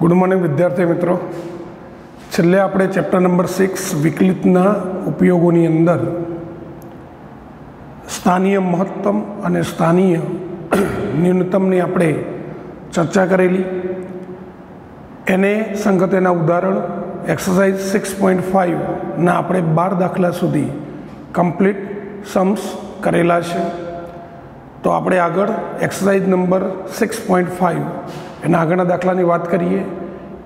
Good morning विद्यार्थी मित्रों। छेल्ले आपणे चैप्टर नंबर 6 विकलितना उपयोगोनी अंदर स्थानीय महत्तम और स्थानीय न्यूनतमनी आपणे चर्चा करेली। एने संगत एना उदाहरण एक्सरसाइज 6.5 ना आपणे 12 दाखला सुधी कम्प्लीट सम्स करेला छे। तो आपणे आगळ एक्सरसाइज नंबर 6.5 एना आगळना दाखलानी वात करीए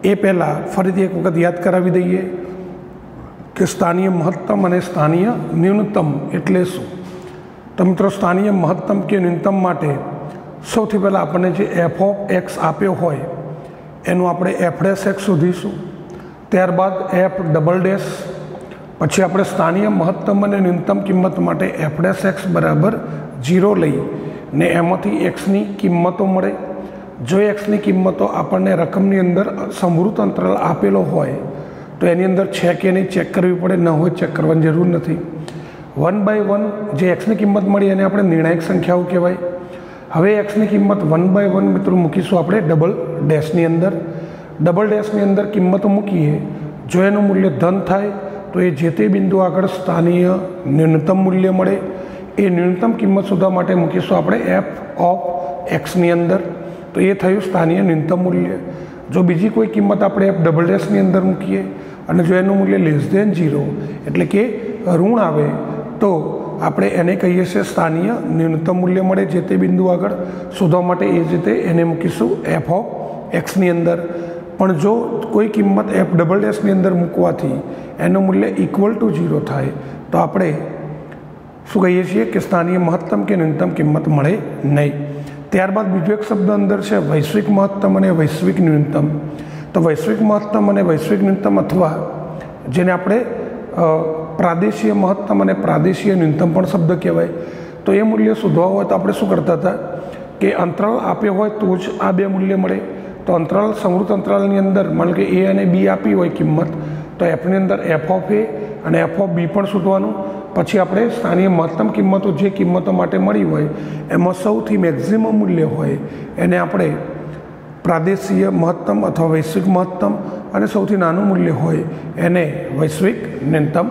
ए पहला फरीथी एक वखत याद करावी दईए कि स्थानीय महत्तम और स्थानीय न्यूनतम एटले शुं। तो मित्रों, स्थानीय महत्तम के न्यूनतम माटे सौथी पहला आपणे जे एफ ऑफ एक्स आप्यो होय एनुं आपणे एफ डैश एक्स शोधीशुं। त्यारबाद एफ डबल डैश, पछी आपणे स्थानीय महत्तम और न्यूनतम किंमत माटे एफ डैश एक्स बराबर 0 लई ने एमांथी एक्स नी किंमतो मळे। जो एक्स नी किंमतो आपणे रकमनी अंदर समृत अंतराल आपेलो होय तो एनी अंदर छे के नहीं चेक करवी पड़े, न होय चेक करवानी जरूर नहीं। 1/1 जे एक्स नी किंमत मळी एने आपणे निर्णायक संख्याओ कहेवाय। हवे एक्स नी किंमत 1/1 मित्रों मूकीशुं आपणे डबल डैशनी अंदर। डबल डैशनी अंदर किंमतो मूकीए, जो एनुं मूल्य धन थाय तो ए जे ते बिंदु आगळ स्थानीय न्यूनतम मूल्य मळे। ए न्यूनतम किंमत शोधवा माटे मूकीशुं आपणे एफ ऑफ एक्स नी अंदर। तो ये थयुं स्थानीय न्यूनतम मूल्य। जो बीजी कोई किंमत आपणे एफ डबल डैशनी अंदर मूकीए अने जो एनुं मूल्य लेस देन 0 एटले के ऋण आवे तो आपणे एने कहीए छे स्थानीय न्यूनतम मूल्य मळे। जे ते बिंदु आगळ शोधवा माटे ए जे ते एने मूकीशुं एफ ऑफ एक्स नी अंदर। पण जो कोई किंमत एफ डबल डैशनी अंदर मूकवाथी एनुं मूल्य इक्वल टू 0 थाय तो आपणे शुं कहीए छीए कि स्थानीय महत्तम के न्यूनतम किंमत मळे नहीं। त्यारबाद बीजो एक शब्द अंदर है वैश्विक महत्तम और वैश्विक न्यूनतम। तो वैश्विक महत्तम और वैश्विक न्यूनतम अथवा जेने आपणे प्रादेशीय महत्तम और प्रादेशीय न्यूनतम पण शब्द कहेवाय। तो ये मूल्य शोधवा होय तो आपणे शुं करता था कि अंतराल आप्यो होय तो ज आ बे मूल्य मळे। तो अंतराल समृत अंतरालनी अंदर मान के ए अने बी आपी होय किंमत तो एफनी अंदर एफ ऑफ ए और एफ ऑफ बी पण शोधवानुं। पछी आपणे स्थानीय महत्तम किंमतो जे किंमतो माटे मळी होय एमां सौथी मेक्सिमम मूल्य होय एने आपणे प्रादेशीय महत्तम अथवा वैश्विक महत्तम और सौथी नानुं मूल्य होय एने वैश्विक न्यूनतम।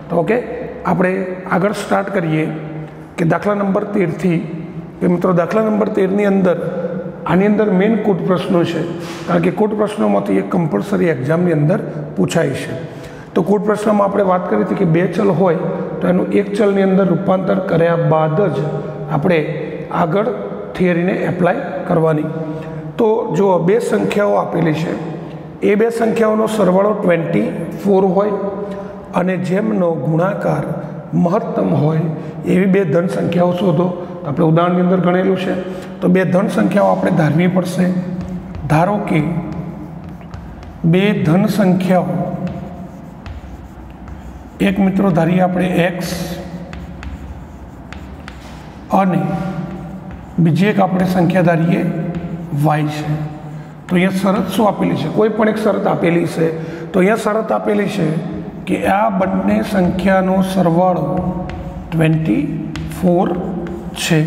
तो ओके, आपणे आगळ स्टार्ट करीए कि दाखला नंबर 13 थी कि मित्रों दाखला नंबर 13 नी अंदर आनी अंदर मेन कोट प्रश्नों है, कारण के कोट प्रश्नोमांथी एक कम्पलसरी एक्जामनी अंदर पूछाय छे। तो कोट प्रश्न में आपणे बात करी थी कि बे चल होय तो एनुं एक चलनी अंदर रूपांतर कर्या बाद ज आपणे आगळ थियरी ने एप्लाय करवानी। तो जो बे संख्याओ आपेली छे ए बे संख्याओनो सरवाळो 24 होय अने जेमनो गुणाकार महत्तम होय एवी बे धन संख्याओ शोधो। तो आपणे उदाहरणनी अंदर गणेलुं छे। तो बे धन संख्याओ आपणे धारवी पड़शे। धारो कि बे धन संख्याओ एक मित्रों धारीए आपणे एक्स अने बीजी एक आपणे संख्या धारीए वाय छे। तो अहींया शरत शुं आपेली छे, कोई पण एक शरत आपेली छे। तो अहींया शरत आपेली छे कि आ बंने संख्यानो सरवाळो 24 छे।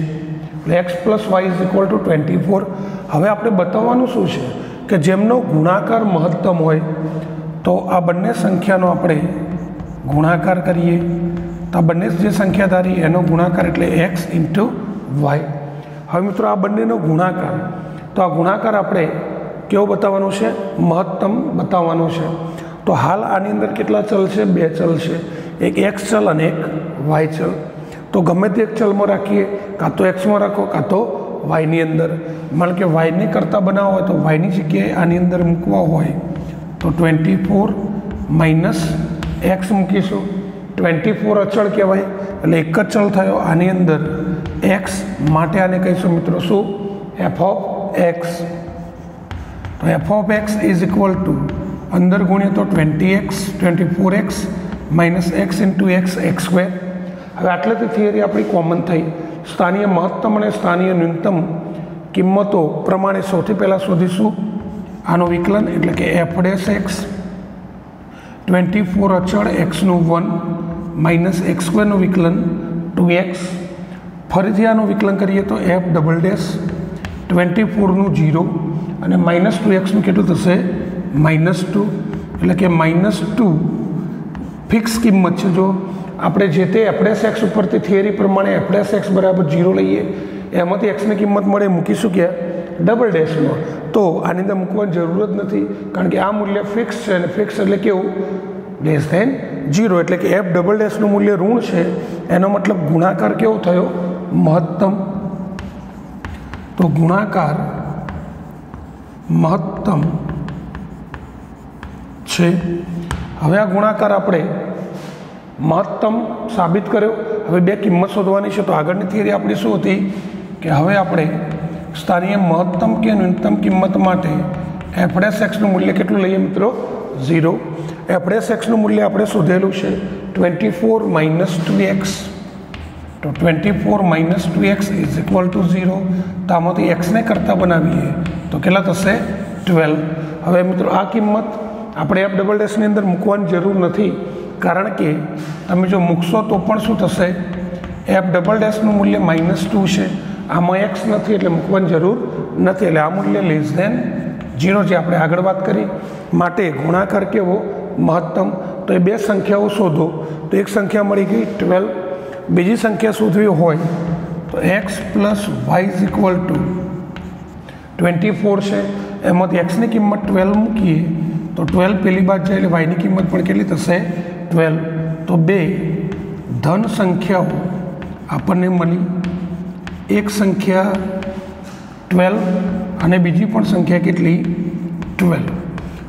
X plus Y is equal to 24। हवे आपणे बताववानुं शुं छे कि जेमनो गुणाकार महत्तम होय तो आ बंने संख्यानो आपणे गुणाकार करिए। तो बने जे संख्या धारी एनो गुणाकार एटले एक्स इंटू वाय। हवे मित्रों आ बंनेनो गुणाकार, तो आ गुणाकार आपणे केवो बताववानो छे, महत्तम बताववानो छे। तो हाल आनी अंदर केटला चल छे, बे चल छे, एक एक्स चल अने एक वाय चल। तो गमे ते एक चल में राखीए, कां तो एक्स में राखो कां तो वाय नी अंदर। मान के वाय ने करता बनावो होय तो वाय नी जग्याए आनी अंदर मूकवा होय तो 24 माइनस एक्स मूकीशुं। 24 अचल कहेवाय एटले एक ज चल थयो आनी अंदर एक्स माटे आने कहीशुं मित्रों शुं एफ ऑफ एक्स। तो F of X is equal to अंदर गुणिए तो 24x minus X into X square. हवे आटलेथी थियरी आपणी कॉमन थई। स्थानीय महत्तम और स्थानीय न्यूनतम किंमतों प्रमाणे सौथी पहला शोधीशुं आनो विकलन एटले के एफ डैश एक्स 24 अचल एक्स नु 1 माइनस एक्स स्क्वेर नु विकलन 2x। फरीथी आनु विकलन करिए तो एफ डबल डैश 24 नु 0 અને -2x કેટલું થશે -2 એટલે કે -2 ફિક્સ કિંમત છે। જો આપણે જે તે f' ઉપરથી થિયરી પ્રમાણે f' બરાબર 0 લઈએ એમાંથી xની કિંમત મળે મૂકીશું ક્યાં ડબલ ડેશમાં, તો આની અંદર મૂકવાની જરૂર જ નથી કારણ કે આ મૂલ્ય ફિક્સ છે અને ફિક્સ એટલે કેવું <0 એટલે કે f ડબલ ડેશનું મૂલ્ય ઋણ છે એનો મતલબ ગુણાકાર કેવો થયો મહત્તમ। તો ગુણાકાર મહત્તમ છે। હવે આ ગુણાકાર આપણે મહત્તમ સાબિત કર્યો। હવે બે કિંમત શોધવાની છે। તો આગળની થિયરી આપણી શું હતી કે હવે આપણે સ્થાનીય મહત્તમ કે ન્યૂનતમ કિંમત માટે f'(x) નું મૂલ્ય કેટલું લઈએ મિત્રો 0। f'(x) નું મૂલ્ય આપણે શોધેલું છે 24 - 2x। તો 24 - 2x = 0। તો આમાંથી xને કરતા બનાવીએ તો કેટલા થશે 12। હવે મિત્રો આ કિંમત આપણે f' ની અંદર મૂકવાની જરૂર નથી કારણ કે તમે જો મૂકશો તો પણ શું થશે f' નું મૂલ્ય -2 છે, આમાં x નથી એટલે મૂકવાની જરૂર નથી, એટલે આ મૂલ્ય <0 જે આપણે આગળ વાત કરી। માટે ગુણાકાર કેવો મહત્તમ। તો એ બે સંખ્યાઓ શોધો। તો એક સંખ્યા મળી ગઈ 12, બીજી સંખ્યા શોધવી હોય તો x + y = 24 છે, એમાંથી xની કિંમત 12 મૂકીએ તો 12 પેલી બાદ જાય એટલે y ની કિંમત પણ કેટલી થશે 12। તો બે ધન સંખ્યાઓ આપણને મળી, એક સંખ્યા 12 અને બીજી પણ સંખ્યા કેટલી 12।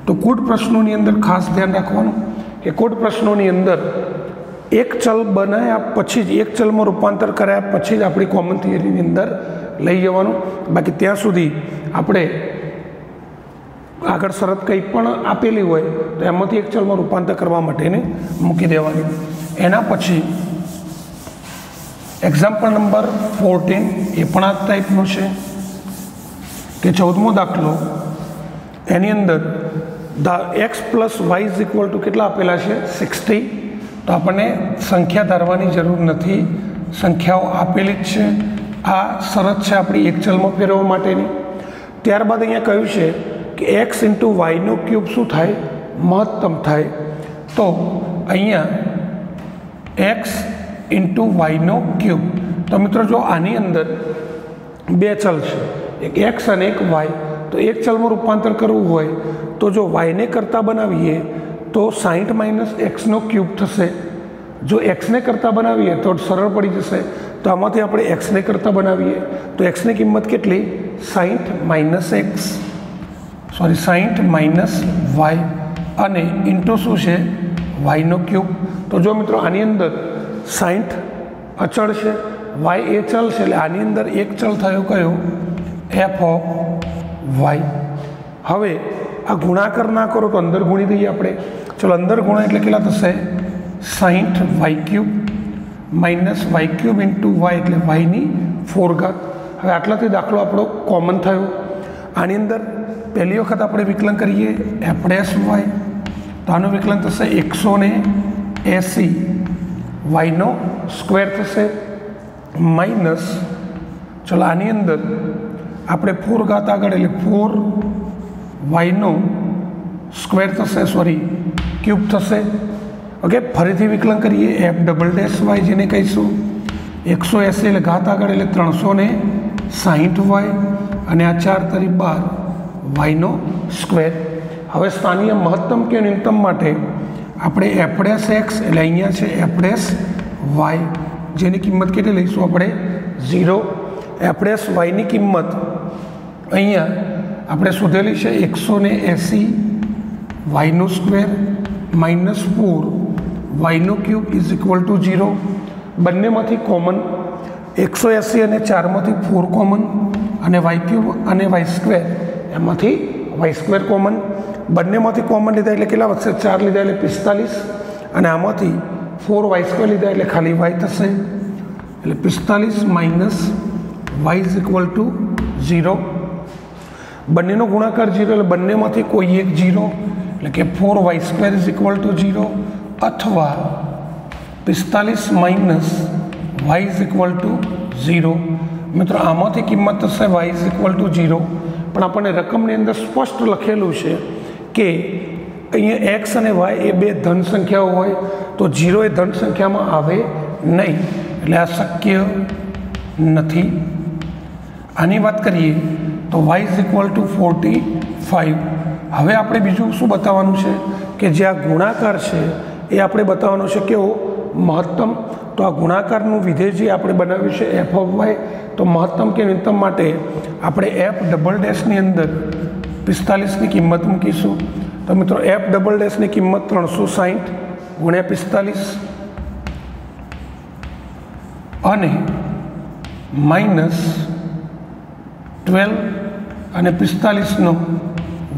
તો કુટ પ્રશ્નોની અંદર ખાસ ધ્યાન રાખવાનું કે કુટ પ્રશ્નોની અંદર એક ચલ બનાવ્યા પછી જ એક ચલમાં રૂપાંતર કર્યા પછી જ આપણી કોમન થિયરીની અંદર લઈ જવાનું, બાકી ત્યાં સુધી આપણે આગળ શરત કંઈ પણ આપેલી હોય તો એમાંથી એક ચલમાં રૂપાંતર કરવા માટેને મૂકી દેવાની। એના પછી એક્ઝામ્પલ નંબર 14 એ પણ આ ટાઈપનો છે કે 14મો દાખલો, એની અંદર x + y = કેટલા આપેલા છે 60। તો આપણને સંખ્યા ધારવાની જરૂર નથી, સંખ્યાઓ આપેલી જ છે। આ શરત છે આપણી એક ચલમાં ફેરવવા માટેની। ત્યારબાદ અહીંયા કહ્યું છે કે x × y³ શું થાય મહત્તમ થાય। તો અહીંયા x × y³। તો મિત્રો જો આની અંદર બે ચલ છે, એક x અને એક y, તો એક ચલમાં રૂપાંતર કરવું હોય તો જો y ને કરતા બનાવીએ તો 60 - x³ થશે, જો xને કરતા બનાવીએ તો સરળ પડી જશે। તો આમાંથી આપણે xને કરતા બનાવીએ તો xની કિંમત કેટલી 60 - y અને ઇન્ટુ શું છે y³। તો જો મિત્રો આની અંદર 60 અચળ છે, y એ ચલ છે, એટલે આની અંદર એક ચલ થયો કયો f(y). હવે આ ગુણાકાર ના કરો તો અંદર ગુણી દઈએ આપણે। ચલો અંદર ગુણા એટલે કેટલા થશે 60y³ - y³ × y એટલે y⁴। હવે આટલાથી દાખલો આપણો કોમન થયો। આની અંદર પહેલી વખત આપણે વિકલન કરીએ f'(y), તો આનું વિકલન થશે 180 y² થશે માઇનસ, ચલો આની અંદર આપણે 4 આગળ એટલે 4y² થશે, ક્યુબ થશે। ઓકે, ફરીથી વિકલન કરીએ f'(y) જેને કહીશું 180 એટલે ઘાત આગળ એટલે 360y અને આ 4 × 12 y²। હવે સ્થાનીય મહત્તમ કે ન્યૂનતમ માટે આપણે f'(x) એટલે અહીંયા છે f'(y) જેની કિંમત કેટલી લઈશું આપણે 0। f'(y) ની કિંમત અહીંયા આપણે શોધેલી છે 180 y² - 4y³ = 0। બંનેમાંથી કોમન 180 અને 4માંથી 4 કોમન અને y³ અને y² એમાંથી y² કોમન। બંનેમાંથી કોમન લીધા એટલે કેટલા વધશે 4 લીધા એટલે 45 અને આમાંથી 4y² લીધા એટલે ખાલી y થશે, એટલે 45 - y = 0। બંનેનો ગુણાકાર 0 એટલે બંનેમાંથી કોઈ એક 0 એટલે કે 4y² = 0 અથવા 45 - y = 0। મિત્રો આમાંથી કિંમત થશે y = 0, પણ આપણને રકમની અંદર સ્પષ્ટ લખેલું છે કે અહીંયા એક્સ અને વાય એ બે ધન સંખ્યાઓ હોય તો 0 એ ધન સંખ્યામાં આવે નહીં, એટલે આ શક્ય નથી. આની વાત કરીએ તો y ઇઝ ઇક્વલ ટુ 45. હવે આપણે બીજું શું બતાવવાનું છે કે જે આ ગુણાકાર છે એ આપણે બતાવવાનો છે કેવો મહત્તમ. તો આ ગુણાકારનું વિધેય જે આપણે બનાવ્યું છે એફ ઓફ વાય, તો મહત્તમ કે ન્યૂનતમ માટે આપણે એફ ડબલ ડેશની અંદર 45ની કિંમત મૂકીશું. તો મિત્રો એફ ડબલ ડેશની કિંમત 360 ગુણ્યા 45 અને માઇનસ 12 અને 45નો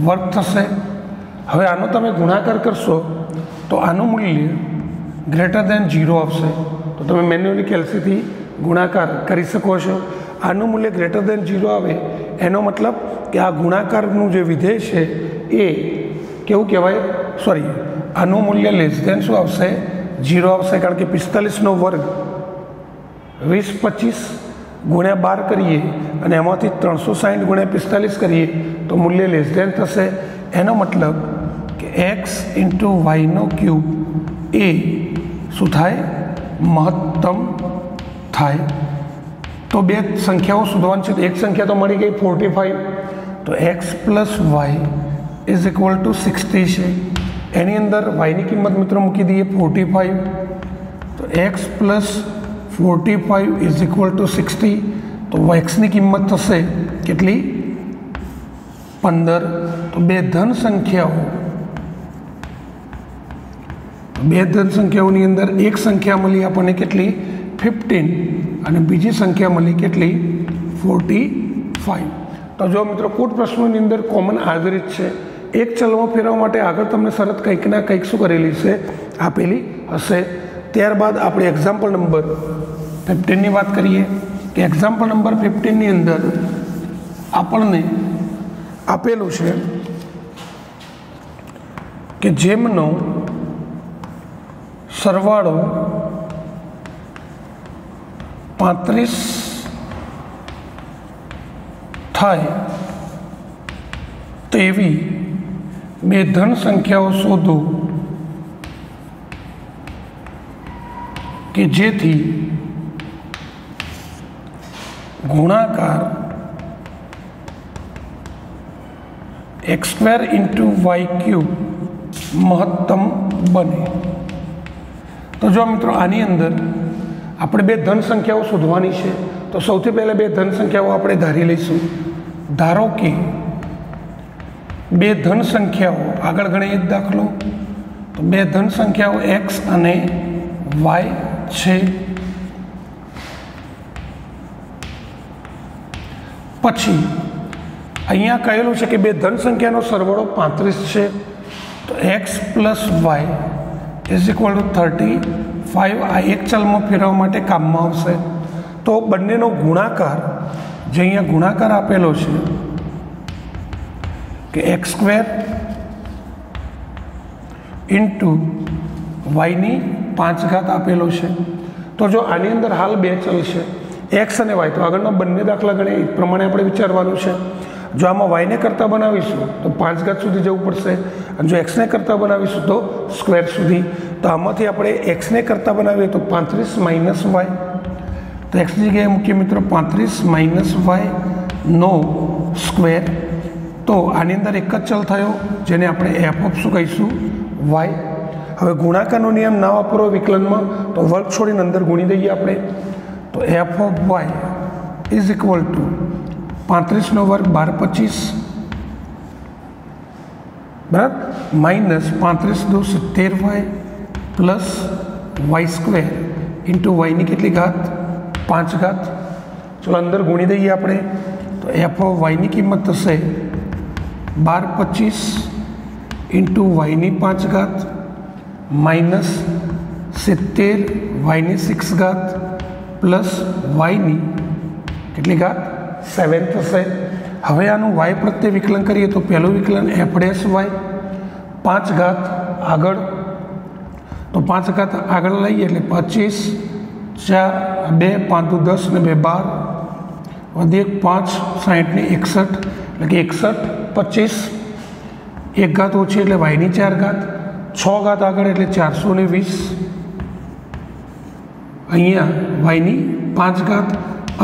વર્ગ થશે. હવે આનો તમે ગુણાકાર કરશો તો આનું મૂલ્ય ગ્રેટર દેન 0 આવશે. તો તમે મેન્યુઅલી કેલ્સીથી ગુણાકાર કરી શકો છો. આનું મૂલ્ય ગ્રેટર દેન 0 આવે એનો મતલબ કે આ ગુણાકારનું જે વિધેય છે એ કેવું કહેવાય, સોરી, આનું મૂલ્ય લેસ દેન શું આવશે 0 આવશે, કારણ કે 45નો વર્ગ 20 25 ગુણ્યા 12 કરીએ અને એમાંથી 360 ગુણ્યા 45 કરીએ તો મૂલ્ય લેસ દેન થશે. એનો મતલબ કે એક્સ ઇન્ટુ વાયનો ક્યુબ એ શું થાય મહત્તમ થાય. તો બે સંખ્યાઓ શોધવાની છે. તો એક સંખ્યા તો મળી ગઈ 45, તો X plus Y is equal to 60 છે. એની અંદર વાયની કિંમત મિત્રો મૂકી દઈએ 45, તો X plus 45 is equal to 60. તો એક્સની કિંમત થશે કેટલી 15. તો બે ધન સંખ્યાઓની અંદર એક સંખ્યા મળી આપણને કેટલી 15 અને બીજી સંખ્યા મળી કેટલી 45. તો જો મિત્રો કુટ પ્રશ્નોની અંદર કોમન આધારિત છે. એક ચલમાં ફેરવવા માટે આગળ તમને શરત કંઈક ના કંઈક શું કરેલી છે આપેલી હશે. ત્યારબાદ આપણે એક્ઝામ્પલ નંબર 15ની વાત કરીએ કે એક્ઝામ્પલ નંબર 15ની અંદર આપણને આપેલું છે કે જેમનો સરવાળો 35 થાય તેવી બે ધન સંખ્યાઓ શોધો કે જેથી ગુણાકાર x² ઇન્ટુ y³ મહત્તમ બને. તો જો મિત્રો આની અંદર આપણે બે ધન સંખ્યાઓ શોધવાની છે. તો સૌથી પહેલાં બે ધન સંખ્યાઓ આપણે ધારી લઈશું. ધારો કે બે ધન સંખ્યાઓ આગળ ગણીએ જ દાખલો, તો બે ધન સંખ્યાઓ x અને y છે. પછી અહીંયા કહેલું છે કે બે ધન સંખ્યાનો સરવાળો 35 છે. તો x plus Y is equal to 35. આ એક ચલમાં ફેરવવા માટે કામમાં આવશે. તો બંનેનો ગુણાકાર જે અહીંયા ગુણાકાર આપેલો છે કે x² ઇન્ટુ વાયની 5 આપેલો છે. તો જો આની અંદર હાલ બે ચલ છે x અને y, તો આગળના બંને દાખલા ગણે એ પ્રમાણે આપણે વિચારવાનું છે. જો આમાં વાયને કરતાં બનાવીશું તો 5 સુધી જવું પડશે, અને જો એક્સને કરતાં બનાવીશું તો સ્ક્વેર સુધી. તો આમાંથી આપણે એક્સને કરતાં બનાવીએ તો 35 માઇનસ વાય, તો એક્સની જગ્યાએ મૂકીએ મિત્રો 35 માઇનસ વાય નો સ્ક્વેર. તો આની અંદર એક જ ચલ થયો જેને આપણે એફ ઓફ શું કહીશું વાય. હવે ગુણાકારનો નિયમ ના વાપરો વિકલનમાં, તો વર્ગ છોડીને અંદર ગુણી દઈએ આપણે. તો f of y is equal to 35નો વર્ગ 12 25 બરાબર માઇનસ 35 દો 70 વાય પ્લસ y² ઇન્ટુ વાયની કેટલી ઘાત 5 ઘાત. ચલો અંદર ગુણી દઈએ આપણે. તો એફ ઓફ વાયની કિંમત થશે 12 25 ઇન્ટુ વાયની 5 ઘાત માઇનસ 70 વાયની 6 ઘાત પ્લસ વાયની કેટલી ઘાત 7 થશે. હવે આનું વાય પ્રત્યે વિકલન કરીએ તો પહેલું વિકલન એફ ડેશ વાય 5 ઘાત આગળ, તો 5 ઘાત આગળ લઈએ એટલે 25 4 2 5 10 ને 2 12 વધી 5 60 ને 61 એટલે કે 61 25 1 ઘાત ઓછી એટલે વાયની 4 ઘાત 6 ઘાત આગળ એટલે 420 અહીંયા વાયની 5 ઘાત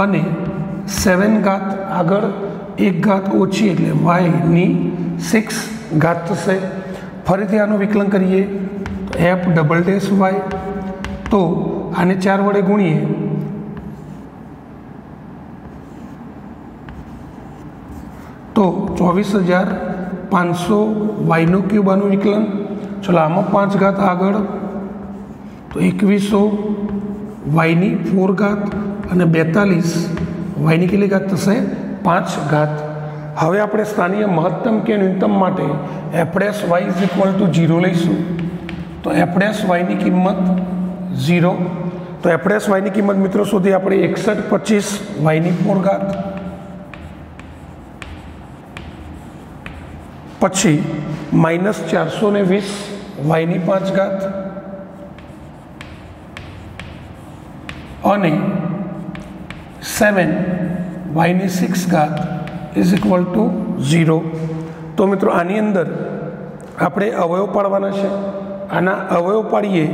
અને 7 ઘાત આગળ 1 ઘાત ઓછી એટલે વાયની 6 ઘાત થશે. ફરીથી આનું વિકલન કરીએ તો એફ ડબલ ડેશ વાય, તો આને 4 વડે ગુણીએ તો 24,500 વાયનો ક્યુબ આનું વિકલન. ચલો આમાં 5 ઘાત આગળ તો 2100 વાયની 4 ઘાત અને 42 વાયની કેટલી ઘાત થશે 5 ઘાત. હવે આપણે સ્થાનીય મહત્તમ કે ન્યૂનતમ માટે F dash Y is equal to 0 લઈશું. તો એફ ડેશ વાયની કિંમત 0. તો એફ ડેશ વાયની કિંમત મિત્રો સુધી આપણે 61 25 વાયની 4 ઘાત પછી -420 વાયની 5 ઘાત અને 7 વાયની 6 ઘાત ઇઝ ઇક્વલ ટુ 0. તો મિત્રો આની અંદર આપણે અવયવ પાડવાના છે. આના અવયવ પાડીએ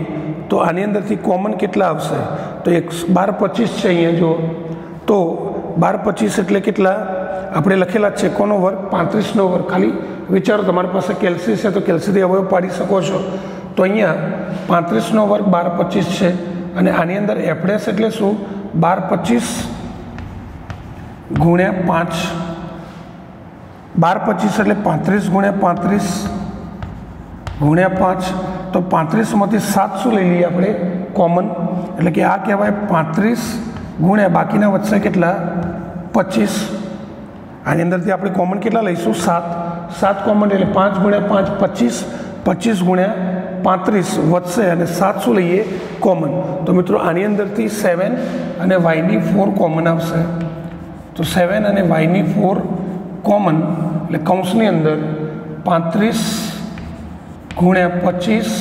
તો આની અંદરથી કોમન કેટલા આવશે તો 12 25 છે અહીંયા જો. તો 12 25 એટલે કેટલા આપણે લખેલા છે કોનો વર્ગ 35નો વર્ગ. ખાલી વિચારો તમારી પાસે કેલ્સી છે તો કેલ્સીથી અવયવ પાડી શકો છો. તો અહીંયા 35નો વર્ગ 12 25 છે અને આની અંદર એફ ડેશ એટલે શું 12 25 ગુણ્યા 5 12 25 એટલે 35 ગુણ્યા 35 ગુણ્યા 5. તો 35માંથી 7 શું લઈ લઈએ આપણે કોમન એટલે કે આ કહેવાય 35 ગુણ્યા બાકીના વધશે કેટલા 25. આની અંદરથી આપણે કોમન કેટલા લઈશું 7 કોમન એટલે 5 ગુણ્યા 5 25 25 ગુણ્યા 35 વધશે અને 7 શું લઈએ કોમન. તો મિત્રો આની અંદરથી 7 અને વાયની 4 કોમન આવશે. તો 7 અને વાયની 4 કોમન એટલે કૌંસની અંદર 35 ગુણ્યા 25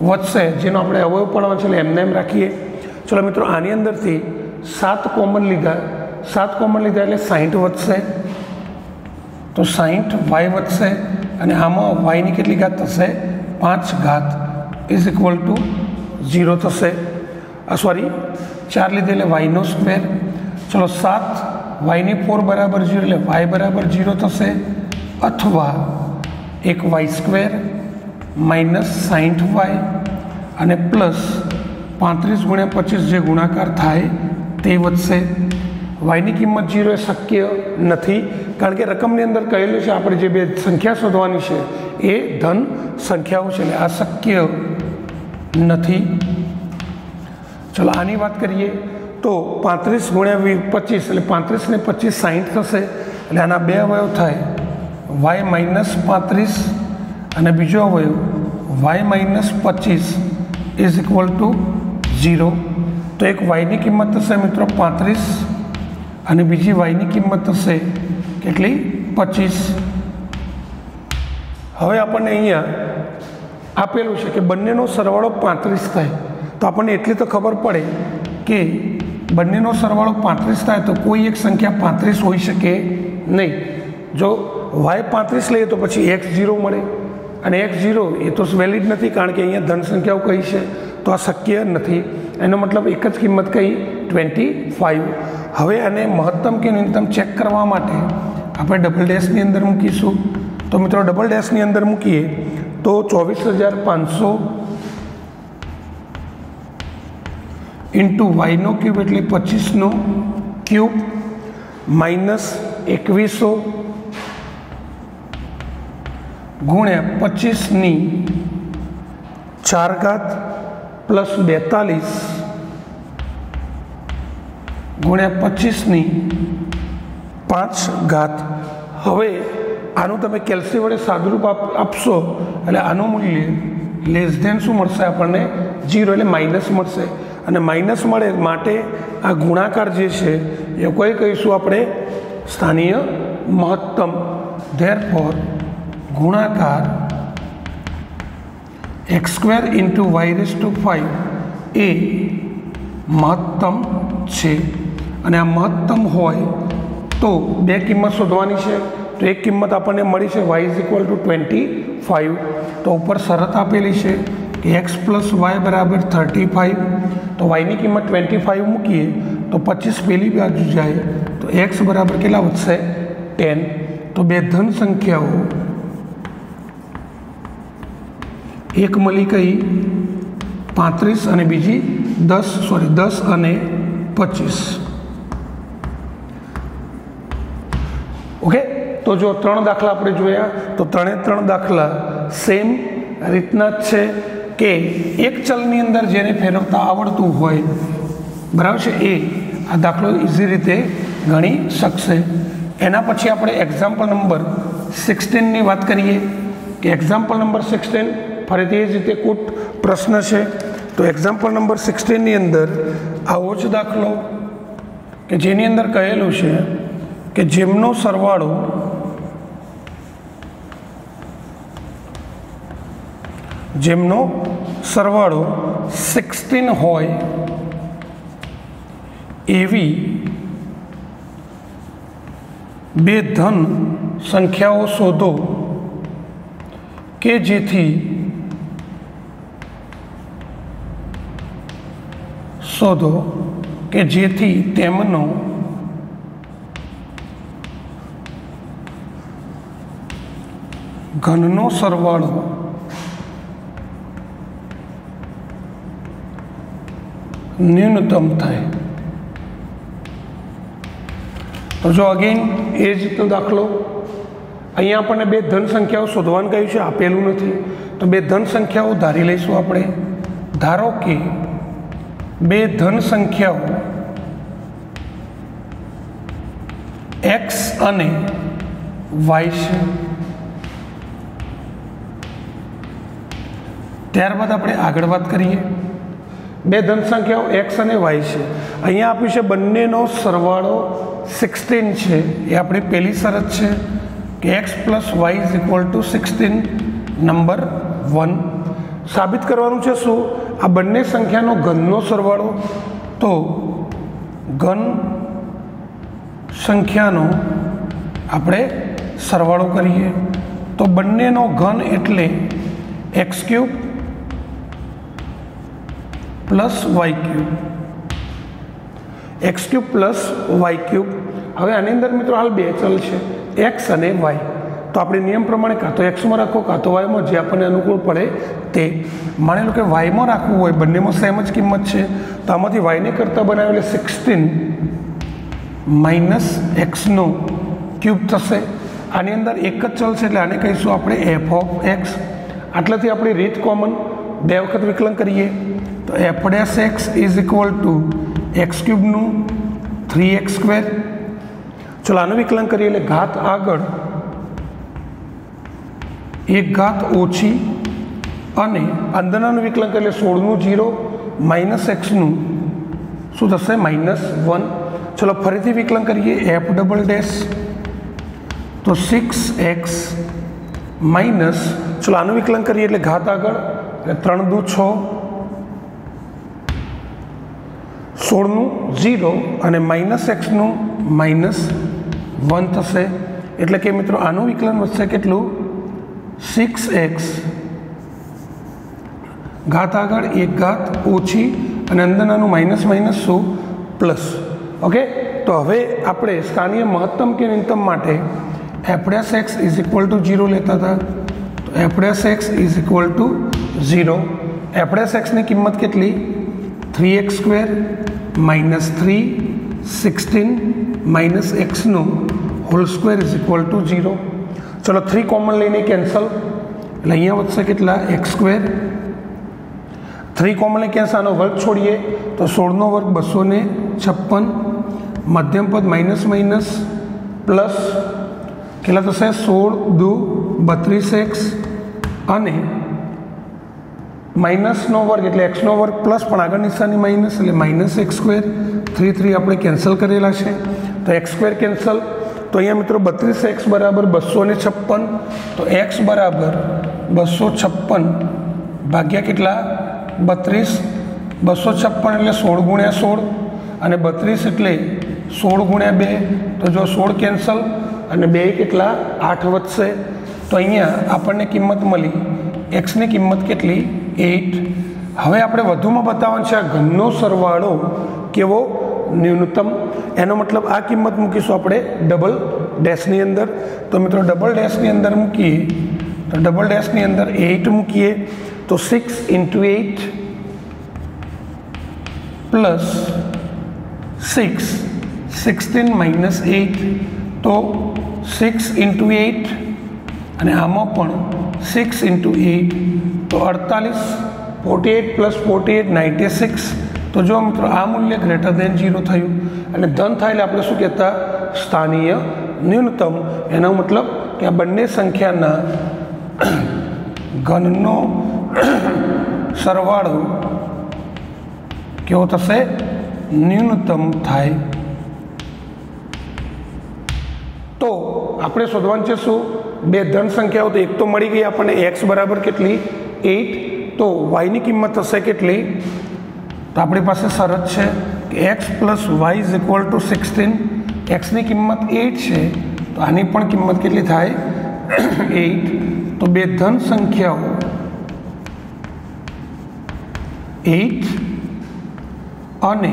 વધશે જેનો આપણે અવયવ પડવાનો છે એટલે એમને એમ રાખીએ. ચલો મિત્રો આની અંદરથી 7 કોમન લીધા એટલે 60 વધશે. તો 60 વાય વધશે અને આમાં વાયની કેટલી ઘાત થશે 5 ઘાત ઇઝ ઇક્વલ ટુ 0 થશે. સોરી 4 લીધે એટલે વાયનો સ્ક્વેર. ચલો 7 વાયની 4 બરાબર 0 એટલે વાય બરાબર 0 થશે અથવા એક વાય સ્ક્વેર -60 વાય અને પ્લસ 35 ગુણ્યા 25 જે ગુણાકાર થાય તે વધશે. વાયની કિંમત 0 એ શક્ય નથી કારણ કે રકમની અંદર કહેલું છે આપણે જે બે સંખ્યા શોધવાની છે એ ધન સંખ્યાઓ છે એટલે આ શક્ય નથી. ચલો આની વાત કરીએ તો 35 ગુણ્યા 25 એટલે 35 ને 25 60 થશે એટલે આના બે અવયવ થાય વાય -35 અને બીજો અવયવ વાય -25 ઇઝ ઇક્વલ ટુ 0. તો એક વાયની કિંમત થશે મિત્રો 35 અને બીજી વાયની કિંમત થશે કેટલી 25. હવે આપણને અહીંયા આપેલું છે કે બંનેનો સરવાળો 35 થાય તો આપણને એટલી તો ખબર પડે કે બંનેનો સરવાળો 35 થાય તો કોઈ એક સંખ્યા 35 હોઈ શકે નહીં. જો વાય 35 લઈએ તો પછી x0 મળે અને x0 એ તો વેલિડ નથી કારણ કે અહીંયા ધન સંખ્યાઓ કઈ છે તો આ શક્ય નથી. એનો મતલબ એક જ કિંમત કઈ 25. હવે આને મહત્તમ કે ન્યૂનતમ ચેક કરવા માટે આપણે ડબલ ડેશની અંદર મૂકીશું. તો મિત્રો ડબલ ડેશની અંદર મૂકીએ તો 24,500 ઇન્ટુ વાયનો ક્યુબ એટલે 25નો ક્યુબ -2100 ગુણ્યા 25ની 4 ઘાત પ્લસ 42 ગુણ્યા 25ની 5 ઘાત. હવે આનું તમે કેલ્સી વડે સાદુરૂપ આપશો એટલે આનું મૂલ્ય લેસ ધેન શું મળશે આપણને 0 એટલે માઇનસ મળશે અને માઇનસ મળે માટે આ ગુણાકાર જે છે એ કોઈ કહીશું આપણે સ્થાનીય મહત્તમ. ધેરફોર ગુણાકાર x² × y⁵ એ મહત્તમ છે અને આ મહત્તમ હોય તો બે કિંમત શોધવાની છે तो एक किंमत आपने मળી છે y = 25। तो ऊपर शरत आपेली है कि x + y = 35। तो y की किंमत 25 मूकीए तो 25 पेली बाजू जाए तो x बराबर केटला वधशे 10। तो बे धन संख्याओं एक मળી कई 35 અને બીજી 10 અને 25। ओके, तो जो 3 दाखला आपणे जोया तो 3 दाखला सेम रीतना छे कि एक चलनी अंदर जेने फेरवता आवड़तुं होय बराबर छे ए आ दाखलो इजी रीते गणी शकशे। एना पछी आपणे एक्जाम्पल नंबर 16 ની વાત करीए कि एक्जाम्पल नंबर 16 फरीथी ए ज रीते कूट प्रश्न है। तो एक्जाम्पल नंबर 16 ની अंदर आवो ज दाखलो कि जेनी अंदर कहेलुं छे कि जेमनो सरवाळो जेमनो सरवाळो 16 होय एवी बे धन संख्याओं शोधो के जेथी शोधो कि जेथी तेमनो घननो सरवाळो न्यूनतम थाय। तो जो अगेन ए ज रीतनो दाखलो अहीं आपणे बे धन संख्याओं शोधवानुं कह्युं छे, आपेलुं नथी। तो बे धन संख्याओं धारी लईशुं आपणे। धारो कि बे धन संख्याओं x અને y છે। त्यारबाद આપણે આગળ વાત કરીએ। બે ધન સંખ્યાઓ x અને y છે। અહીંયા આપ્યું છે બંનેનો સરવાળો 16 છે। એ આપણી પહેલી શરત છે कि x + y = 16 नंबर 1। साबित करवानुं छे शुं आ बंने संख्यानो घननो सरवाळो। तो घन संख्यानो आपणे सरवाळो करीए तो बंनेनो घन एटले x³ + y³। x³ + y³। हवे आनी अंदर मित्रों हाल बे चल छे x અને y। तो अपने नियम प्रमाणे कां तो x में राखो कां तो y में, जे आपने अनुकूल पड़े ते। मानी लो कि y में राखवुं होय, बंने में सेम ज किंमत है तो आमांथी y ने करता बनावे 16 - x³ थशे। आनी अंदर एक ज चल छे एटले आने कहीशुं आपणे f(x). आटलाथी आपणी रीत कॉमन बे वखत विकलन करीए तो f(x) = x³ નું 3x²। चलो आनु विकलन करिए એટલે घात આગળ एक घात ओછી અને અંદરનું વિકલન કરીએ 16 નું 0 -x નું શું થશે -1। चलो फरीथी विकलन करिए f" तो 6x माइनस, चलो आनु विकलन करिए એટલે घात આગળ 3 × 2 = 6, 16 નું 0 અને -x નું -1 થશે। એટલે કે મિત્રો આનું વિકલન વધશે કેટલું 6x घात આગળ એક ઘાત ઓછી અને અંદરનું માઇનસ માઇનસ શું પ્લસ। ओके, तो हवे આપણે स्थानीय महत्तम के न्यूनतम माटे f(x) = 0 लेता था। तो f(x) = 0। f(x) ની કિંમત કેટલી 3x² -3 16 -x નું होल स्क्वेर = 0। चलो 3 कॉमन लेने कैंसल એટલે અહીંયા વધશે કેટલા x²। 3 कॉमन कैंसल आनो वर्ग छोड़िए तो 16 નો વર્ગ 256, मध्यम पद माइनस माइनस प्लस કેટલા થશે 16 × 2 = 32x અને माइनसનો વર્ગ એટલે x નો વર્ગ પ્લસ પણ આગળ નિશાની માઇનસ એટલે -x²। 3 3 આપણે કેન્સલ કરેલા છે તો x² કેન્સલ। तो अँ मित्रों 32x = 256। तो x = 256 भाग्या केटला 32। 256 એટલે 16 × 16 અને 32 એટલે 16 × 2। तो जो 16 कैंसल અને 2 કેટલા 8 વધશે તો અહીંયા આપણને કિંમત મળી એક્સની કિંમત કેટલી 8. હવે આપણે વધુમાં બતાવવાનું છે આ ઘનનો સરવાળો કેવો ન્યૂનતમ, એનો મતલબ આ કિંમત મૂકીશું આપણે ડબલ ડેશની અંદર. તો મિત્રો ડબલ ડેશની અંદર મૂકીએ તો ડબલ ડેશની અંદર 8 મૂકીએ તો 6 × 8 પ્લસ 6 16 - 8 તો 6 × 8 અને આમાં પણ 6 × 8 તો 48 48 + 48 96. તો જો મિત્રો આ મૂલ્ય >0 થયું અને ધન થાય એટલે આપણે શું કહેતા સ્થાનીય ન્યૂનતમ. એનો મતલબ કે આ બંને સંખ્યાના ઘનનો સરવાળો કેવો થશે ન્યૂનતમ થાય. તો આપણે શોધવાનું છે શું બે ધન સંખ્યાઓ. તો એક તો મળી ગઈ આપણને x બરાબર કેટલી 8. તો y ની કિંમત થશે કેટલી તો આપણી પાસે શરત છે કે x + y = 16. xની કિંમત 8 છે તો આની પણ કિંમત કેટલી થાય 8. તો બે ધન સંખ્યાઓ 8 અને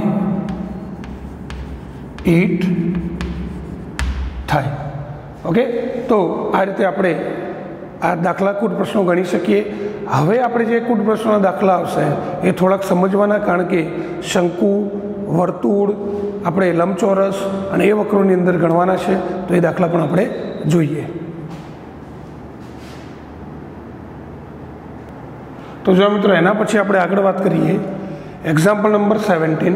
8 થાય. ઓકે, તો આ રીતે આપણે આ દાખલાકૂટ પ્રશ્નો ગણી શકીએ. હવે આપણે જે કૂટ પ્રશ્નોના દાખલા આવશે એ થોડાક સમજવાના, કારણ કે શંકુ, વર્તુળ, આપણે લંબચોરસ અને એ વક્રોની અંદર ગણવાના છે. તો એ દાખલા પણ આપણે જોઈએ. તો જો મિત્રો એના પછી આપણે આગળ વાત કરીએ એક્ઝામ્પલ નંબર 17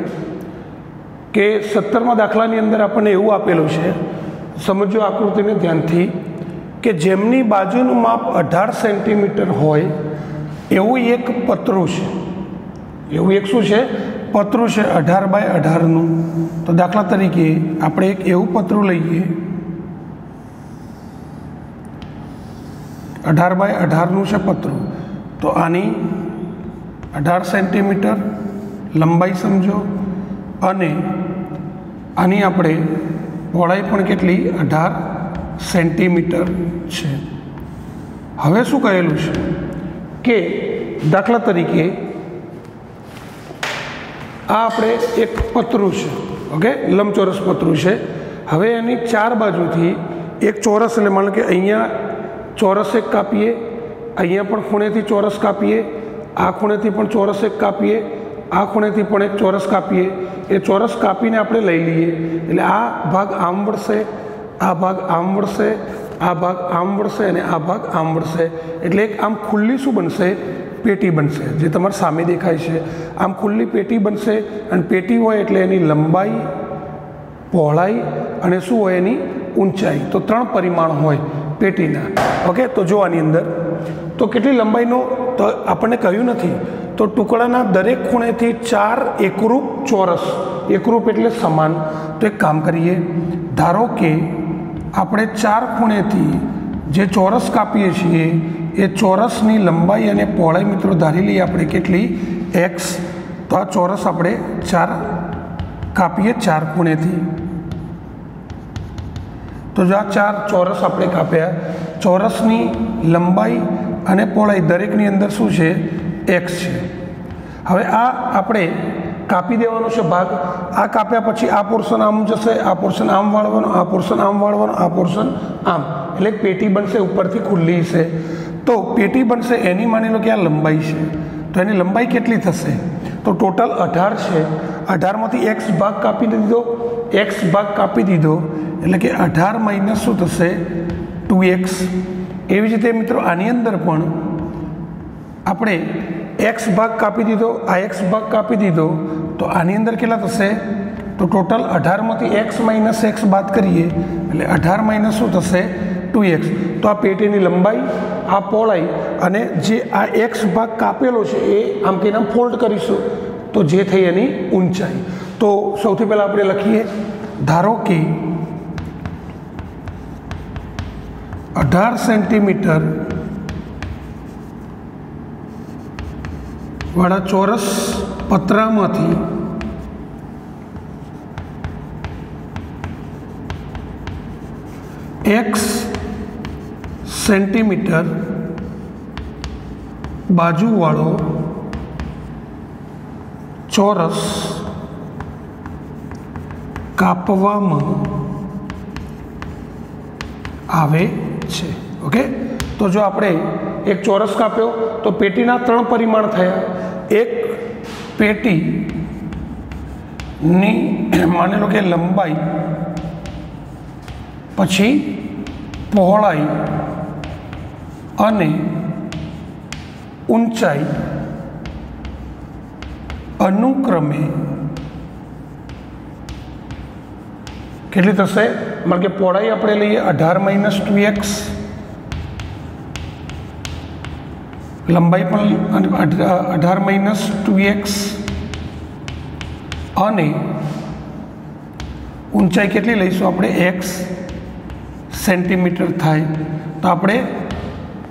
કે 17મા દાખલાની અંદર આપણને એવું આપેલું છે, સમજો આકૃતિને ધ્યાનથી, કે જેમની બાજુનું માપ 18 સેન્ટીમીટર હોય એવું એક પતરું છે. એવું એક શું છે પતરું છે 18 × 18નું. તો દાખલા તરીકે આપણે એક એવું પતરું લઈએ 18 × 18નું છે પતરું. તો આની 18 સેન્ટીમીટર લંબાઈ સમજો અને આની આપણે પહોળાઈ પણ કેટલી 18 સેન્ટીમીટર છે. હવે શું કહેલું છે કે દાખલા તરીકે આ આપણે એક પતરું છે, ઓકે, લંબચોરસ પતરું છે. હવે એની 4 બાજુથી એક ચોરસ, એટલે માનો કે અહીંયા ચોરસ એક કાપીએ, અહીંયા પણ ખૂણેથી ચોરસ કાપીએ, આ ખૂણેથી પણ ચોરસ એક કાપીએ, આ ખૂણેથી પણ એક ચોરસ કાપીએ. એ ચોરસ કાપીને આપણે લઈ લઈએ એટલે આ ભાગ આમ વળશે, આ ભાગ આમ વળશે, આ ભાગ આમ વળશે અને આ ભાગ આમ વળશે. એટલે એક આમ ખુલ્લી શું બનશે પેટી બનશે, જે તમારે સામે દેખાય છે. આમ ખુલ્લી પેટી બનશે અને પેટી હોય એટલે એની લંબાઈ, પહોળાઈ અને શું હોય એની ઊંચાઈ. તો 3 પરિમાણ હોય પેટીના. ઓકે, તો જો આની અંદર તો કેટલી લંબાઈનો તો આપણને કહ્યું નથી. તો ટુકડાના દરેક ખૂણેથી 4 એકરૂપ ચોરસ, એકરૂપ એટલે સમાન. તો એક કામ કરીએ, ધારો કે આપણે 4 ખૂણેથી જે ચોરસ કાપીએ છીએ એ ચોરસની લંબાઈ અને પહોળાઈ મિત્રો ધારી લઈએ આપણે કેટલી x. તો આ ચોરસ આપણે 4 કાપીએ 4 ખૂણેથી. તો જો આ 4 ચોરસ આપણે કાપ્યા, ચોરસની લંબાઈ અને પહોળાઈ દરેકની અંદર શું છે x છે. હવે આ આપણે કાપી દેવાનો છે ભાગ. આ કાપ્યા પછી આ પોર્શન આમ જશે, આ પોર્શન આમ વાળવાનો, આ પોર્શન આમ વાળવાનો, આ પોર્શન આમ, એટલે પેટી બનશે ઉપરથી ખુલ્લી છે. તો પેટી બનશે એની માની લો કે આ લંબાઈ છે. તો એની લંબાઈ કેટલી થશે તો ટોટલ 18 છે. 18માંથી x ભાગ કાપી દીધો, x ભાગ કાપી દીધો એટલે કે 18 - શું થશે 2x. એવી જ રીતે મિત્રો આની અંદર પણ આપણે x ભાગ કાપી દીધો, આ x ભાગ કાપી દીધો, તો આની અંદર કેટલા થશે તો ટોટલ 18માંથી x - x બાદ કરીએ એટલે 18 - શું થશે 2x. તો આ પેટીની લંબાઈ, આ પહોળાઈ અને જે આ x ભાગ કાપેલો છે એ આમ કે આમ ફોલ્ડ કરીશું તો જે થઈ એની ઊંચાઈ. તો સૌથી પહેલાં આપણે લખીએ, ધારો કે 18 સેન્ટીમીટર વાળા ચોરસ પતરામાંથી x સેન્ટીમીટર બાજુવાળો ચોરસ કાપવામાં આવે છે। ઓકે, તો જો આપણે એક ચોરસ કાપ્યો તો પેટીના 3 પરિમાણ થયા। એક પેટીની માની લો કે લંબાઈ, પછી પહોળાઈ અને ઊંચાઈ અનુક્રમે કેટલી થશે? કારણ કે પહોળાઈ આપણે લઈએ 18 - 2x, લંબાઈ પણ 18 - 2x અને ઊંચાઈ કેટલી લઈશું આપણે? x સેન્ટીમીટર થાય। તો આપણે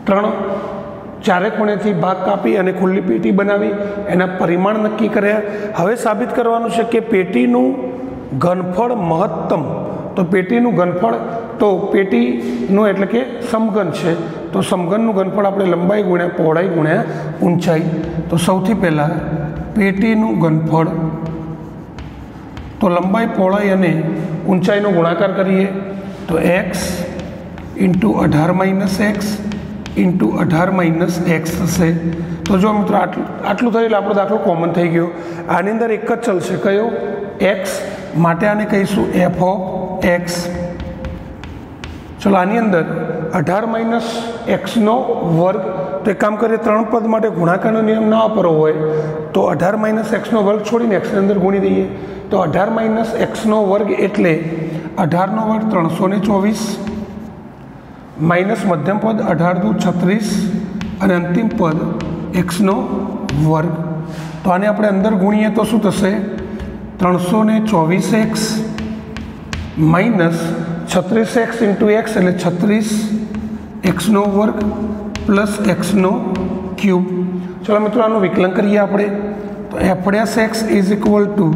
3 ચારે ખૂણેથી ભાગ કાપી અને ખુલ્લી પેટી બનાવી, એના પરિમાણ નક્કી કર્યા। હવે સાબિત કરવાનું છે કે પેટીનું ઘનફળ મહત્તમ। તો પેટીનું ઘનફળ, તો પેટીનું એટલે કે સમઘન છે, તો સમઘનનું ઘનફળ આપણે લંબાઈ ગુણ્યા પહોળાઈ ગુણ્યા ઊંચાઈ। તો સૌથી પહેલાં પેટીનું ઘનફળ, તો લંબાઈ પહોળાઈ અને ઊંચાઈનો ગુણાકાર કરીએ તો x × 18 - x × 18 - x થશે। તો જો મિત્રો આટલું થયું એટલે આપણો દાખલો કોમન થઈ ગયો। આની અંદર એક જ ચલશે, કયો? x, માટે આને કહીશું f ઓફ x। ચલો આની અંદર 18 - x નો વર્ગ, તો એક કામ કરીએ, 3 પદ માટે ગુણાકારનો નિયમ ના વાપરવો હોય તો 18 - x નો વર્ગ છોડીને x ની અંદર ગુણી દઈએ। તો 18 - x નો વર્ગ એટલે 18 નો વર્ગ 324 માઇનસ મધ્યમ પદ 18 × 36 અને અંતિમ પદ x નો વર્ગ। તો આને આપણે અંદર ગુણીએ તો શું થશે? 324x માઇનસ 36x × x એટલે 36x નો વર્ગ પ્લસ x નો ક્યુબ। ચલો મિત્રો આનું વિકલન કરીએ આપણે, તો f' ઇઝ ઇક્વલ ટુ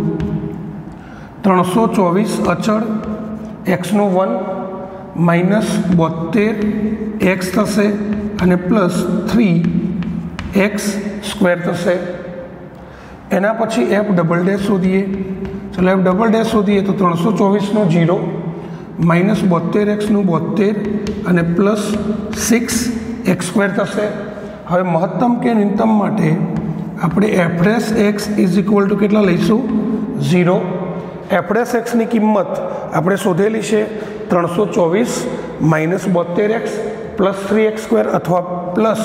324 અચળ x નો 1 માઇનસ 72x થશે અને પ્લસ 3x સ્ક્વેર થશે। એના પછી f ડબલ ડેશ શોધીએ। ચલો f ડબલ ડેશ શોધીએ તો 324 નો 0 માઇનસ 72x નું 72 અને પ્લસ 6x સ્ક્વેર થશે। હવે મહત્તમ કે ન્યૂનતમ માટે આપણે f' ઇઝ ઇક્વલ ટુ કેટલા લઈશું? 0। f' ની કિંમત આપણે શોધેલી છે 324 minus 72x plus 3x square અથવા plus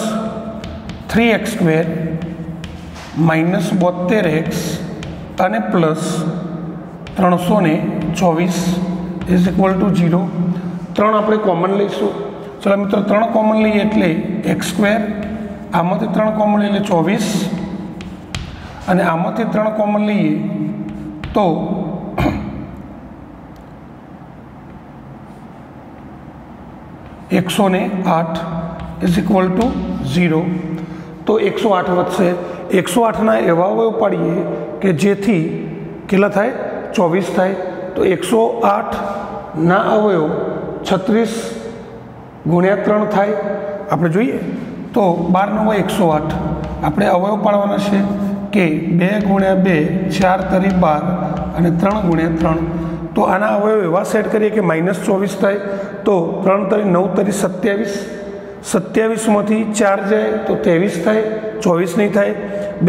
3x square minus 72x અને પ્લસ 324 ઇઝ ઇક્વલ ટુ 0। 3 આપણે કોમન લઈશું। ચલો મિત્રો 3 કોમન લઈએ એટલે x સ્ક્વેર, આમાંથી 3 કોમન લઈએ એટલે 24 અને આમાંથી 3 કોમન લઈએ તો 108 ઇઝ ઇક્વલ ટુ 0। તો 108 વધશે। 108ના એવા અવયવ પાડીએ કે જેથી કેટલા થાય? 24 થાય। તો 108ના અવયવ 36 ગુણ્યા 3 થાય। આપણે જોઈએ તો 12 × 9 = 108। આપણે અવયવ પાડવાના છે કે 2 × 2 4 તરી 12 અને 3 × 3। તો આના અવયવ એવા સેટ કરીએ કે -24 થાય, તો 3 તરી 9 તરી 27, 27માંથી 4 જાય તો 23 થાય, 24 નહીં થાય।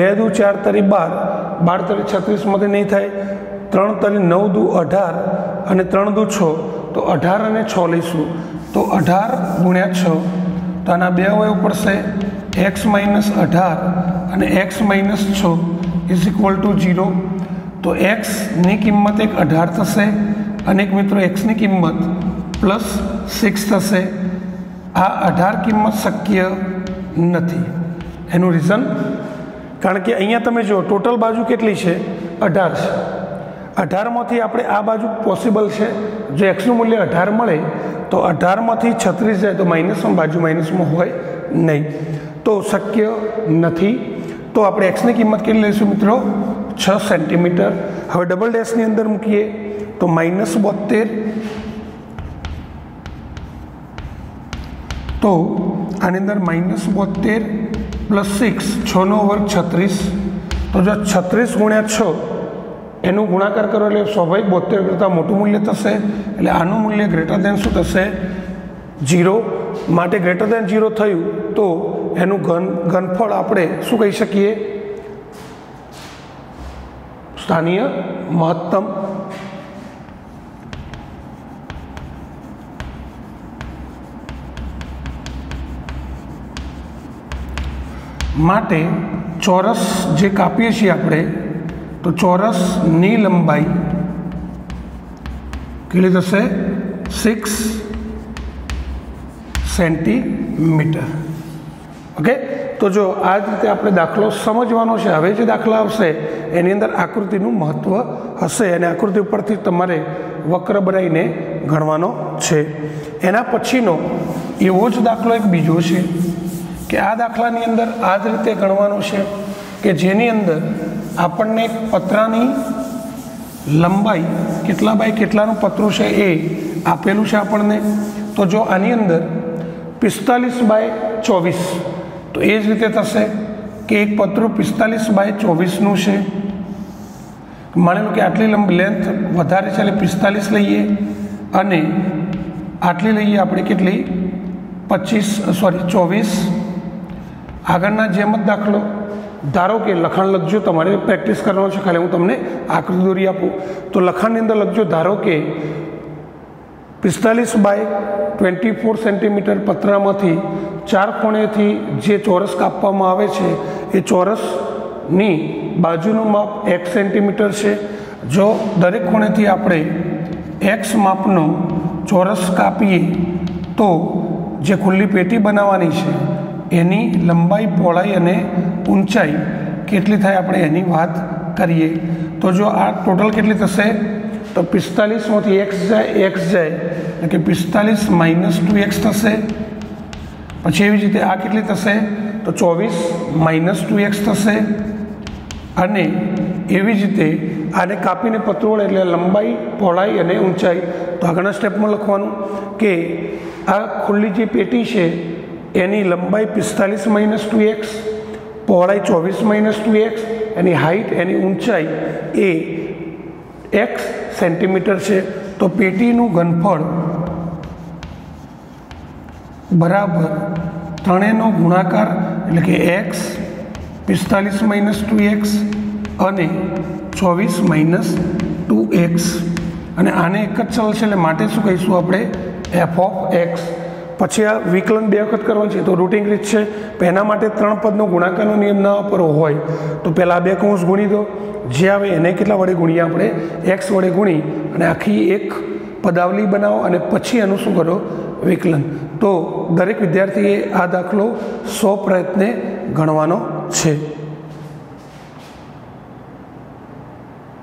2 દુ 4 તરી 12, 12 તરી 36માંથી નહીં થાય। 3 તરી 9 દુ 18 અને 3 દુ 6, તો 18 અને 6 લઈશું તો 18 × 6। તો આના બે અવયવ પડશે x - 18 અને x - 6 ઇઝ ઇક્વલ ટુ 0। તો x ની કિંમત એક 18 થશે અને એક મિત્રો x ની કિંમત પ્લસ 6 થશે। આ 18 કિંમત શક્ય નથી। એનું રીઝન, કારણ કે અહીંયા તમે જુઓ ટોટલ બાજુ કેટલી છે? 18 છે। 18માંથી આપણે આ બાજુ પોસિબલ છે, જો એક્સનું મૂલ્ય 18 મળે તો 18માંથી 36 જાય તો માઇનસમાં બાજુ માઇનસમાં હોય નહીં, તો શક્ય નથી। તો આપણે એક્સની કિંમત કેટલી લઈશું મિત્રો? 6 સેન્ટીમીટર। હવે ડબલ ડેશની અંદર મૂકીએ તો -72 તો આની અંદર -72 + 6 6 નો વર્ગ 36, તો જો 36 × 6 એનું ગુણાકાર કરો એટલે સ્વાભાવિક 72 કરતાં મોટું મૂલ્ય થશે, એટલે આનું મૂલ્ય ગ્રેટર દેન શું થશે 0, માટે ગ્રેટર દેન 0 થયું તો એનું ઘનફળ આપણે શું કહી શકીએ સ્થાનીય મહત્તમ. માટે ચોરસ જે કાપીએ છીએ આપણે તો ચોરસની લંબાઈ કેટલી થશે 6 સેન્ટીમીટર. ઓકે, તો જો આ જ રીતે આપણે દાખલો સમજવાનો છે. હવે જે દાખલા આવશે એની અંદર આકૃતિનું મહત્ત્વ હશે અને આકૃતિ ઉપરથી તમારે વક્ર બનાવીને ગણવાનો છે. એના પછીનો એવો જ દાખલો એક બીજો છે કે આ દાખલાની અંદર આ જ રીતે ગણવાનો છે કે જેની અંદર આપણને પતરાની લંબાઈ કેટલા બાય કેટલાનું પતરું છે એ આપેલું છે આપણને. તો જો આની અંદર 45 બાય 24, તો એ જ રીતે થશે કે એક પતરું 45 બાય 24નું છે. માની લો કે આટલી લેન્થ વધારે છે એટલે 45 લઈએ અને આટલી લઈએ આપણે કેટલી 24. આગળના જેમ જ દાખલો, ધારો કે લખાણ લખજો, તમારે પ્રેક્ટિસ કરવાનો છે, ખાલી હું તમને આકૃતિ દોરી આપું. તો લખાણની અંદર લખજો, ધારો કે 45 બાય 24 સેન્ટીમીટર પતરામાંથી 4 ખૂણેથી જે ચોરસ કાપવામાં આવે છે એ ચોરસની બાજુનું માપ x સેન્ટીમીટર છે. જો દરેક ખૂણેથી આપણે x માપનો ચોરસ કાપીએ તો જે ખુલ્લી પેટી બનાવવાની છે એની લંબાઈ, પહોળાઈ અને ઊંચાઈ કેટલી થાય આપણે એની વાત કરીએ. તો જો આ ટોટલ કેટલી થશે તો 45માંથી x જાય એટલે કે 45 - 2x થશે. પછી એવી જ રીતે આ કેટલી થશે તો 24 - 2x થશે. અને એવી જ રીતે આને કાપીને પતરું વડે એટલે લંબાઈ, પહોળાઈ અને ઊંચાઈ. તો આગળના સ્ટેપમાં લખવાનું કે આ ખુલ્લી જે પેટી છે એની લંબાઈ 45 - 2x, પહોળાઈ 24 - 2x, એની હાઇટ એની ઊંચાઈ એ x સેન્ટીમીટર છે. તો પેટીનું ઘનફળ બરાબર ત્રણેયનો ગુણાકાર એટલે કે x 45 - 2x અને 24 - 2x. અને આને એક જ ચલ છે એટલે માટે શું કહીશું આપણે f(x). પછી આ વિકલન 2 વખત કરવાનું છે તો રૂટિંગ રીત છે. એના માટે 3 પદનો ગુણાકારનો નિયમ ના વાપરવો હોય તો પહેલાં 2 કૌંસ ગુણી દો, જે આવે એને કેટલા વડે ગુણીએ આપણે x વડે ગુણી અને આખી એક પદાવલી બનાવો અને પછી એનું શું કરો વિકલન. તો દરેક વિદ્યાર્થીએ આ દાખલો 100 પ્રયત્ને ગણવાનો છે.